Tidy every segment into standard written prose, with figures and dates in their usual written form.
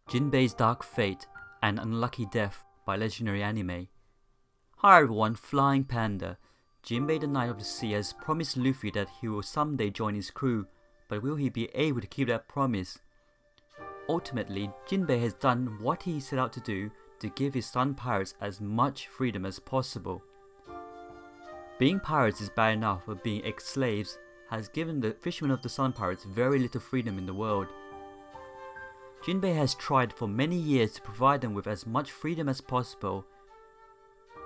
Jinbe's Dark Fate and Unlucky Death by Legendary Anime. Hi everyone, Flying Panda. Jinbe the Knight of the Sea has promised Luffy that he will someday join his crew, but will he be able to keep that promise? Ultimately, Jinbe has done what he set out to do to give his Sun Pirates as much freedom as possible. Being pirates is bad enough, but being ex-slaves has given the fishermen of the Sun Pirates very little freedom in the world. Jinbe has tried for many years to provide them with as much freedom as possible.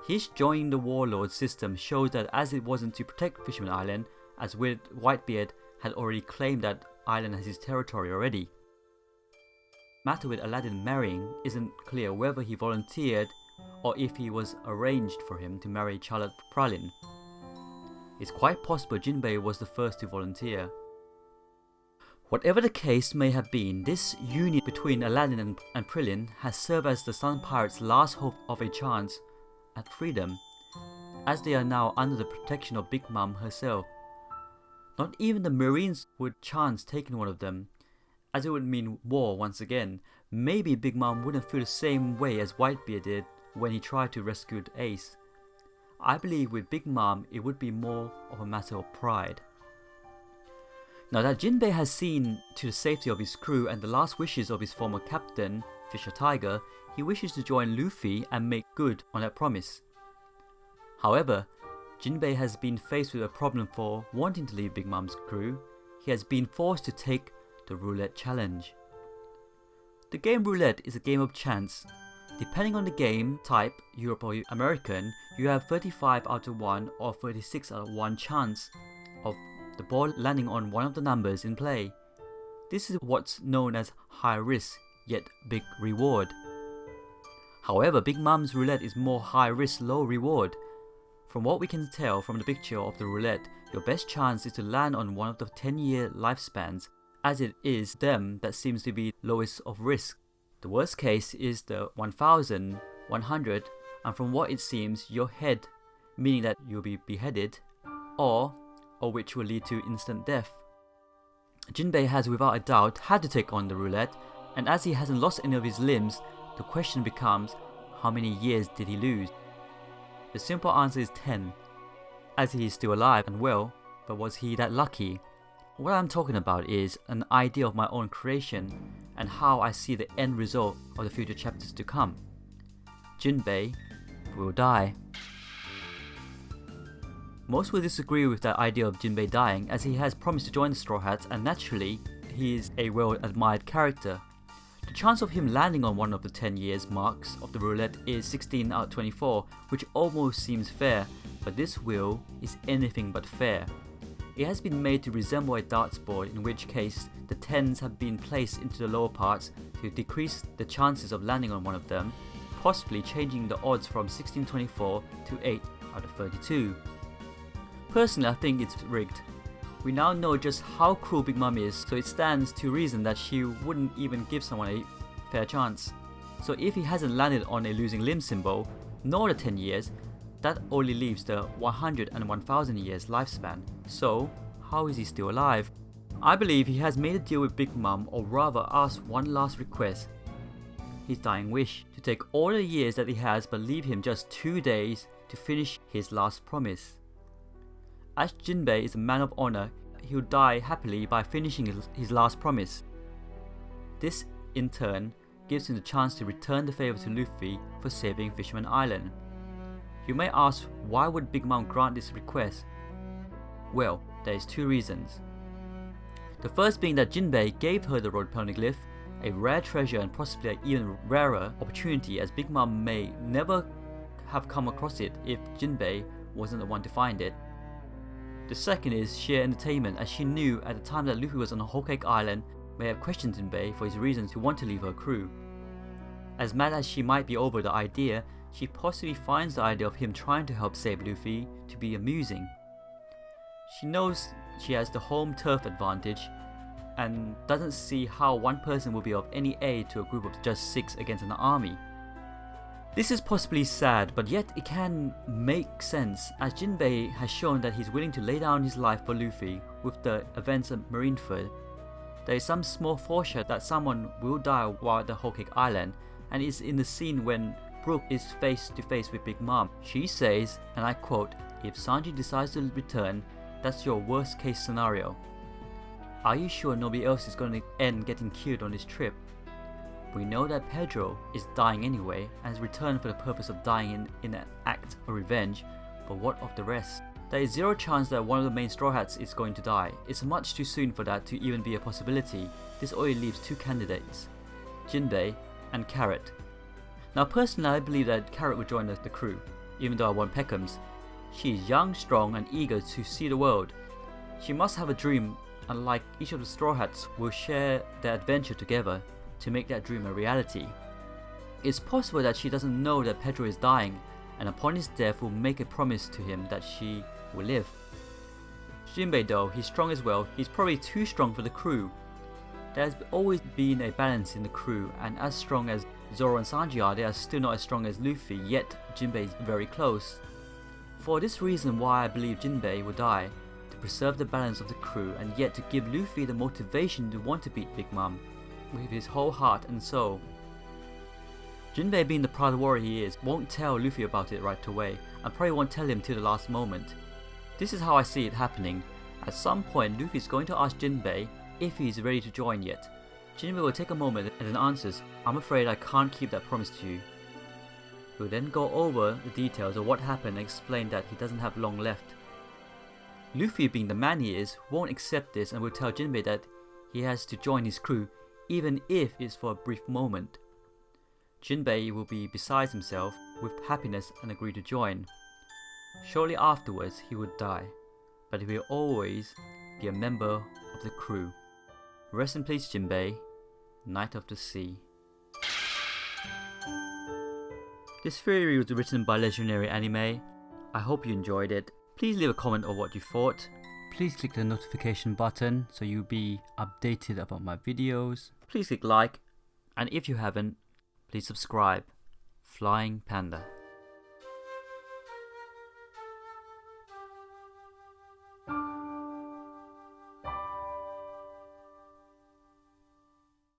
His joining the warlord system shows that as it wasn't to protect Fisherman Island, as Whitebeard had already claimed that island as his territory already. Matter with Aladdin marrying isn't clear whether he volunteered or if he was arranged for him to marry Charlotte Pralin. It's quite possible Jinbe was the first to volunteer. Whatever the case may have been, this union between Aladdin and Pralin has served as the Sun Pirates' last hope of a chance at freedom, as they are now under the protection of Big Mom herself. Not even the Marines would chance taking one of them, as it would mean war once again. Maybe Big Mom wouldn't feel the same way as Whitebeard did when he tried to rescue Ace. I believe with Big Mom it would be more of a matter of pride. Now that Jinbe has seen to the safety of his crew and the last wishes of his former captain, Fisher Tiger, he wishes to join Luffy and make good on that promise. However, Jinbe has been faced with a problem for wanting to leave Big Mom's crew. He has been forced to take the roulette challenge. The game roulette is a game of chance. Depending on the game type, Europe or American, you have 35 out of 1 or 36 out of 1 chance of the ball landing on one of the numbers in play. This is what's known as high risk yet big reward. However, Big Mom's roulette is more high risk low reward. From what we can tell from the picture of the roulette, your best chance is to land on one of the 10-year lifespans, as it is them that seems to be lowest of risk. The worst case is the 1000, 100, and from what it seems, your head, meaning that you'll be beheaded, or which will lead to instant death. Jinbe has without a doubt had to take on the roulette, and as he hasn't lost any of his limbs, the question becomes, how many years did he lose? The simple answer is 10, as he is still alive and well, but was he that lucky? What I'm talking about is an idea of my own creation and how I see the end result of the future chapters to come. Jinbe will die. Most will disagree with that idea of Jinbe dying, as he has promised to join the Straw Hats and naturally he is a well admired character. The chance of him landing on one of the 10 years marks of the roulette is 16 out of 24, which almost seems fair, but this wheel is anything but fair. It has been made to resemble a darts board, in which case the 10s have been placed into the lower parts to decrease the chances of landing on one of them, possibly changing the odds from 16/24 to 8 out of 32. Personally, I think it's rigged. We now know just how cruel Big Mom is, so it stands to reason that she wouldn't even give someone a fair chance. So if he hasn't landed on a losing limb symbol, nor the 10 years, that only leaves the 100 and 1000 years lifespan. So, how is he still alive? I believe he has made a deal with Big Mom, or rather asked one last request. His dying wish, to take all the years that he has but leave him just 2 days to finish his last promise. As Jinbe is a man of honor, he will die happily by finishing his last promise. This, in turn, gives him the chance to return the favor to Luffy for saving Fisherman Island. You may ask, why would Big Mom grant this request? Well, there is 2 reasons. The first being that Jinbe gave her the Road Poneglyph, a rare treasure and possibly an even rarer opportunity, as Big Mom may never have come across it if Jinbe wasn't the one to find it. The second is sheer entertainment, as she knew at the time that Luffy was on Whole Cake Island may have questioned Jinbe for his reasons to want to leave her crew. As mad as she might be over the idea, she possibly finds the idea of him trying to help save Luffy to be amusing. She knows she has the home turf advantage and doesn't see how one person will be of any aid to a group of just 6 against an army. This is possibly sad, but yet it can make sense, as Jinbe has shown that he's willing to lay down his life for Luffy with the events at Marineford. There is some small foreshadow that someone will die while at the Whole Cake Island, and it's in the scene when Brooke is face to face with Big Mom. She says, and I quote, "If Sanji decides to return, that's your worst case scenario. Are you sure nobody else is going to end getting killed on this trip? We know that Pedro is dying anyway and has returned for the purpose of dying in an act of revenge, but what of the rest? There is zero chance that one of the main Straw Hats is going to die. It's much too soon for that to even be a possibility. This only leaves two candidates, Jinbe and Carrot." Now personally, I believe that Carrot will join the crew, even though I want Peckham's. She is young, strong and eager to see the world. She must have a dream, and like each of the Straw Hats will share their adventure together to make that dream a reality. It's possible that she doesn't know that Pedro is dying, and upon his death will make a promise to him that she will live. Jinbe though, he's strong as well. He's probably too strong for the crew. There's always been a balance in the crew, and as strong as Zoro and Sanji are, they are still not as strong as Luffy, yet Jinbe is very close. For this reason why I believe Jinbe will die, to preserve the balance of the crew and yet to give Luffy the motivation to want to beat Big Mom with his whole heart and soul. Jinbe, being the proud warrior he is, won't tell Luffy about it right away, and probably won't tell him till the last moment. This is how I see it happening. At some point Luffy is going to ask Jinbe if he is ready to join yet. Jinbe will take a moment and then answers, "I'm afraid I can't keep that promise to you." He will then go over the details of what happened and explain that he doesn't have long left. Luffy, being the man he is, won't accept this and will tell Jinbe that he has to join his crew, even if it's for a brief moment. Jinbe will be beside himself with happiness and agree to join. Shortly afterwards he would die, but he will always be a member of the crew. Rest in peace Jinbe, Knight of the Sea. This theory was written by Legendary Anime. I hope you enjoyed it. Please leave a comment on what you thought. Please click the notification button so you'll be updated about my videos. Please click like, and if you haven't, please subscribe. Flying Panda.